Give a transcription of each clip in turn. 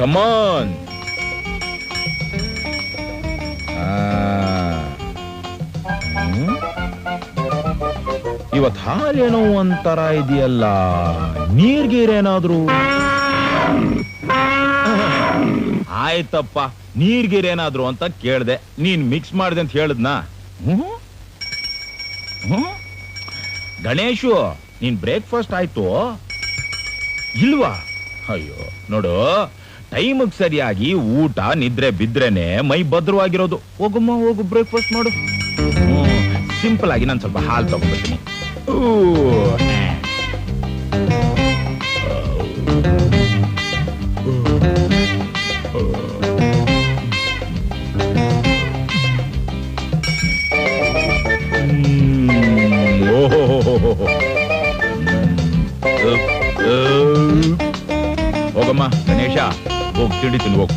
ಕಮಾನ್. ಇವತ್ ಹಾಲೇನೋ ಒಂಥರ ಇದೆಯಲ್ಲ, ನೀರ್ಗೀರೇನಾದ್ರು? ಆಯ್ತಪ್ಪ, ನೀರ್ಗೀರೇನಾದ್ರು ಅಂತ ಕೇಳ್ದೆ, ನೀನ್ ಮಿಕ್ಸ್ ಮಾಡಿದೆ ಅಂತ ಹೇಳದ್ನಾ? ಗಣೇಶು, ನೀನ್ ಬ್ರೇಕ್ಫಾಸ್ಟ್ ಆಯ್ತು ಇಲ್ವಾ? ಅಯ್ಯೋ ನೋಡು, ಟೈಮಿಗೆ ಸರಿಯಾಗಿ ಊಟ ನಿದ್ರೆ ಬಿದ್ರೇನೆ ಮೈ ಭದ್ರವಾಗಿರೋದು. ಹೋಗಮ್ಮ, ಹೋಗು ಬ್ರೇಕ್ಫಾಸ್ಟ್ ಮಾಡು. ಸಿಂಪಲ್ ಆಗಿ ನಾನು ಸ್ವಲ್ಪ ಹಾಲು ತಗೊಂಡ್ಬರ್ತೀನಿ. ಹೋಗಮ್ಮ ಗಣೇಶ, ಹೋಗಿ ತಿಂಡಿತೀನಿ ಹೋಗು.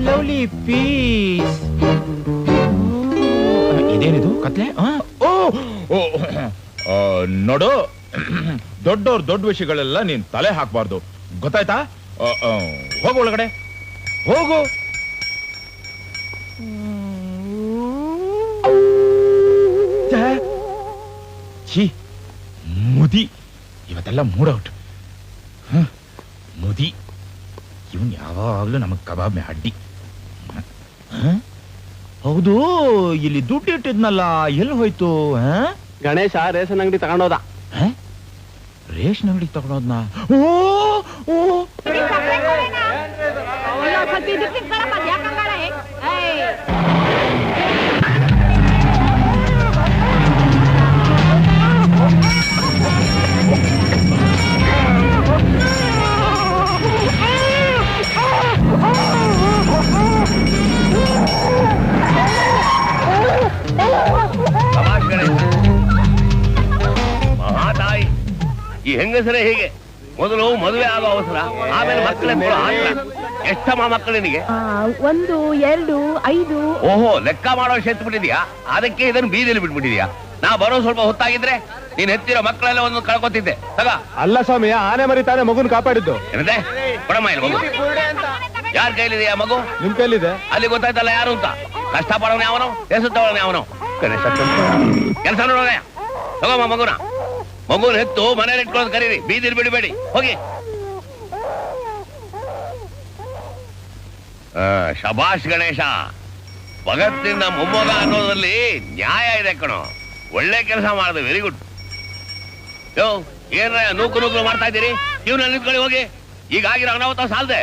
Lovely piece. ಇದೇನಿದು ಕತ್ಲೆ? ನೋಡು, ದೊಡ್ಡವ್ರ ದೊಡ್ಡ ವಿಷಯಗಳೆಲ್ಲ ನೀನ್ ತಲೆ ಹಾಕ್ಬಾರ್ದು, ಗೊತ್ತಾಯ್ತಾ? ಹೋಗು ಒಳಗಡೆ ಹೋಗು. ಛೀ, ಮುದಿ, ಇವತ್ತೆಲ್ಲ ಮೂಡೌಟ್. ಮುದಿ ಇವನ್ ಯಾವಾಗ್ಲೂ ನಮಗ್ ಕಬಾಬ್ ಅಡ್ಡಿ. ಹೌದು, ಇಲ್ಲಿ ದುಡ್ಡು ಇಟ್ಟಿದ್ನಲ್ಲ, ಎಲ್ಲಿ ಹೋಯ್ತು? ಗಣೇಶ ರೇಷನ್ ಅಂಗಡಿ ತಗೊಂಡೋದ. ರೇಷನ್ ಅಂಗಡಿ ತಗೊಂಡೋದ್ನಾ? ಮಹಾತಾಯಿ, ಈ ಹೆಂಗಸರೇ ಹೀಗೆ. ಮೊದಲು ಮದುವೆ ಆಗೋ ಅವಸರ, ಆಮೇಲೆ ಮಕ್ಕಳೆಂದು ಎಷ್ಟಮ್ಮ ಮಕ್ಕಳು ನಿನಗೆ? 1 2 5. ಓಹೋ, ಲೆಕ್ಕ ಮಾಡೋ ಎತ್ತು ಬಿಟ್ಟಿದ್ಯಾ? ಅದಕ್ಕೆ ಇದನ್ನು ಬೀದಿಯಲ್ಲಿ ಬಿಟ್ಬಿಟ್ಟಿದ್ಯಾ? ನಾ ಬರೋ ಸ್ವಲ್ಪ ಹೊತ್ತಾಗಿದ್ರೆ ನೀನ್ ಹೆತ್ತಿರೋ ಮಕ್ಕಳೆಲ್ಲ ಒಂದು ಕಳ್ಕೊತಿದ್ದೆ. ತಗ. ಅಲ್ಲ ಸ್ವಾಮಿ, ಆನೆ ಮರಿತಾನೆ ಮಗುನ್ ಕಾಪಾಡಿದ್ದು. ಏನಂತೆ? ಕೊಡಮ್ಮ ಇಲ್ಲಿ ಮಗು. ಯಾರ ಕೈಲಿದೆಯಾ ಮಗು? ನಿಮ್ ಕೈಲಿದೆ. ಅಲ್ಲಿ ಗೊತ್ತಾಯ್ತಲ್ಲ ಯಾರು ಅಂತ. ಕಷ್ಟ ಪಡೋನೆ ಅವನು, ಎಸುತ್ತವನೇ ಅವನು. ಕೆಲಸ ನೋಡೋಣ. ತಗೋಮ್ಮ ಮಗುನ. ಮಗುನ ಹೆತ್ತು ಮನೇಲಿ ಇಟ್ಕೊಳ್ಳೋದು ಕರೀರಿ, ಬೀದಿಲಿ ಬಿಡಬೇಡಿ. ಹೋಗಿ. ಶಬಾಷ್ ಗಣೇಶ, ಭಗತ್ತಿನ ಮೊಮ್ಮಗ ಅನ್ನೋದ್ರಲ್ಲಿ ನ್ಯಾಯ ಇದೆ ಕಣೋ. ಒಳ್ಳೆ ಕೆಲಸ ಮಾಡಿದೆ, ವೆರಿ ಗುಡ್. ಯೋ, ಏನ್ರ ನೂಕು ಮಾಡ್ತಾ ಇದ್ದೀರಿ? ಇವ್ನಲ್ಲಿ ನಿಂತ್ಕೊಳ್ಳಿ ಹೋಗಿ. ಈಗಾಗಿರೋ ಅನಾಹುತ ಸಾಲದೆ.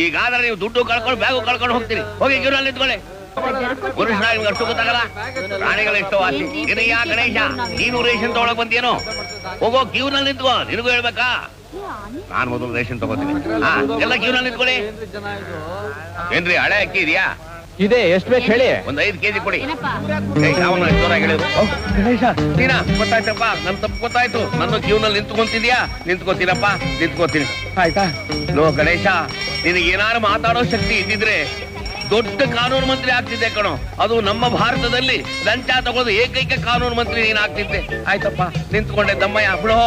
ಈಗಾದ್ರೆ ನೀವು ದುಡ್ಡು ಕಳ್ಕೊಂಡು ಬ್ಯಾಗು ಕಳ್ಕೊಂಡು ಹೋಗ್ತೀರಿ. ಹೋಗಿ ಇವ್ನಲ್ಲಿ ನಿಂತ್ಕೊಳ್ಳಿ. ಪುರುಷ ನಿಮ್ಗೆ ಅಷ್ಟು ಗೊತ್ತಾಗಲ್ಲ, ಪ್ರಾಣಿಗಳು ಎಷ್ಟೋ ಆಸೆ. ಏನಯ್ಯ ಗಣೇಶ, ನೀನು ರೇಷನ್ ತಗೊಳಕ್ ಬಂದೇನೋ? ಹೋಗೋ, ಕ್ಯೂನಲ್ಲಿ ನಿಂತ್ಕೋ. ನಿನಗೂ ಹೇಳ್ಬೇಕಾ? ನಾನ್ ಮೊದಲು ರೇಷನ್ ತಗೋತೀನಿ. ಎಲ್ಲ ಕ್ಯೂನಲ್ಲಿ ನಿಂತ್ಕೊಳ್ಳಿ. ಏನ್ರಿ, ಹಳೆ ಅಕ್ಕಿ ಇದೆಯಾ? ಇದೆ, ಎಷ್ಟು ಬೇಕು ಹೇಳಿ. ಒಂದು 5 ಕೆಜಿ ಕೊಡಿ. ಗಣೇಶ, ನೀನಾ? ಗೊತ್ತಾಯ್ತಪ್ಪ, ನನ್ ತಪ್ಪು ಗೊತ್ತಾಯ್ತು. ನನ್ನ ಕ್ಯೂನಲ್ಲಿ ನಿಂತ್ಕೊಂತಿದ್ಯಾ? ನಿಂತ್ಕೋತೀನಪ್ಪ, ನಿಂತ್ಕೋತೀನಿ. ಆಯ್ತಾ? ಲೋ ಗಣೇಶ, ನಿನಗೇನಾರು ಮಾತಾಡೋ ಶಕ್ತಿ ಇದ್ದಿದ್ರೆ ದೊಡ್ಡ ಕಾನೂನು ಮಂತ್ರಿ ಆಗ್ತಿದ್ದೆ ಕಣೋ. ಅದು ನಮ್ಮ ಭಾರತದಲ್ಲಿ ಲಂಚ ತಗೋದು ಏಕೈಕ ಕಾನೂನು ಮಂತ್ರಿ ನೀನ್ ಆಗ್ತಿದ್ದೆ. ಆಯ್ತಪ್ಪ, ನಿಂತ್ಕೊಂಡೆ. ದಮ್ಮಯ್ಯ ಬಿಡೋ.